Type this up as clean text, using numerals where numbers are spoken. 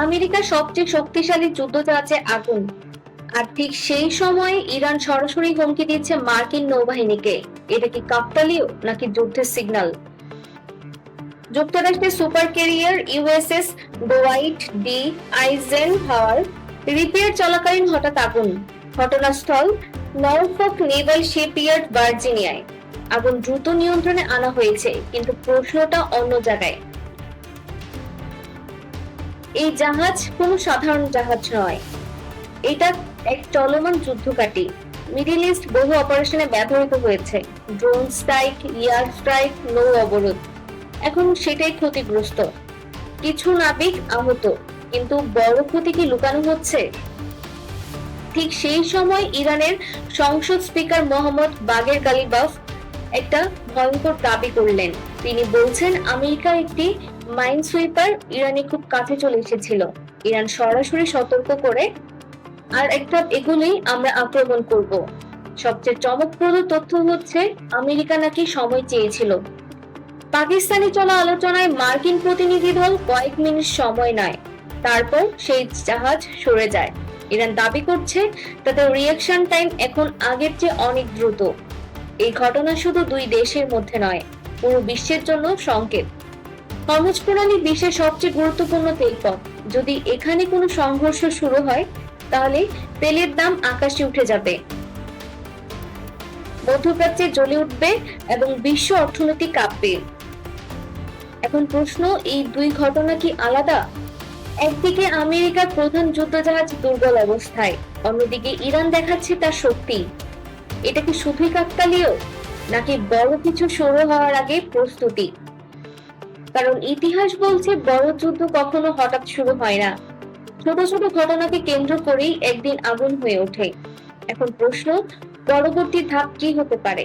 আমেরিকার সবচেয়ে শক্তিশালী যুদ্ধজাহাজে আগুন, আর ঠিক সেই সময় ইরান সরাসরি হুমকি দিচ্ছে মার্কিন নৌবাহিনীকে। এটা কি কাকতালীয় নাকি যুদ্ধের সিগন্যাল? যুক্তরাষ্ট্রের super carrier USS Dwight D Eisenhower repair চলাকালীন হঠাৎ আগুন। ঘটনাস্থল নরফক নেভাল শিপইয়ার্ড, ভার্জিনিয়ায়। আগুন দ্রুত নিয়ন্ত্রণে আনা হয়েছে, কিন্তু প্রশ্নটা অন্য জায়গায়। এই জাহাজ কোনো সাধারণ জাহাজ নয়, এটা এক চলমান যুদ্ধঘাঁটি। মিডিল ইস্ট বহু অপারেশনে ব্যবহৃত হয়েছে, ড্রোন স্ট্রাইক, এয়ার স্ট্রাইক, নৌ অবরোধ। এখন সেটাই ক্ষতিগ্রস্ত। কিছু নাবিক আহত, কিন্তু বড় ক্ষতি কি লুকানো হচ্ছে? ঠিক সেই সময় ইরানের সংসদ স্পিকার মোহাম্মদ বাগের গালিবাফ একটা ভয়ঙ্কর দাবি করলেন। তিনি বলছেন আমেরিকা একটি মাইনসুইপার ইরানি খুব কাছে চলে এসেছিল। ইরান সরাসরি সতর্ক করে আর একটা এগুলোই আমরা আক্রমণ করব। সবচেয়ে চমকপ্রদ তথ্য হচ্ছে আমেরিকা নাকি সময় চেয়েছিল। পাকিস্তানি চলা আলোচনায় মার্কিন প্রতিনিধি দল কয়েক মিনিট সময় নেয়, তারপর সেই জাহাজ সরে যায়। ইরান দাবি করছে তাদের রিঅ্যাকশন টাইম এখন আগের চেয়ে অনেক দ্রুত। এই ঘটনা শুধু দুই দেশের মধ্যে নয়, পুরো বিশ্বের জন্য সংকেত। হরমুজ প্রণালী বিশ্বের সবচেয়ে গুরুত্বপূর্ণ তেলপথ। যদি এখানে কোনো সংঘর্ষ শুরু হয়, তাহলে তেলের দাম আকাশে উঠে যাবে, মধ্যপ্রাচ্যে জ্বলে উঠবে এবং বিশ্ব অর্থনীতি কাঁপবে। এখন প্রশ্ন, এই দুই ঘটনা কি আলাদা? একদিকে আমেরিকার প্রধান যুদ্ধজাহাজ দুর্বল অবস্থায়, অন্যদিকে ইরান দেখাচ্ছে তার শক্তি। এটা কি শুধুই কাকতালীয়, নাকি বড় কিছু শুরু হওয়ার আগে প্রস্তুতি? কারণ ইতিহাস বলছে বড় যুদ্ধ কখনো হঠাৎ শুরু হয় না, ছোট ছোট ঘটনাকে কেন্দ্র করেই একদিন আগুন হয়ে ওঠে। এখন প্রশ্ন, পরবর্তী ধাপ কি হতে পারে?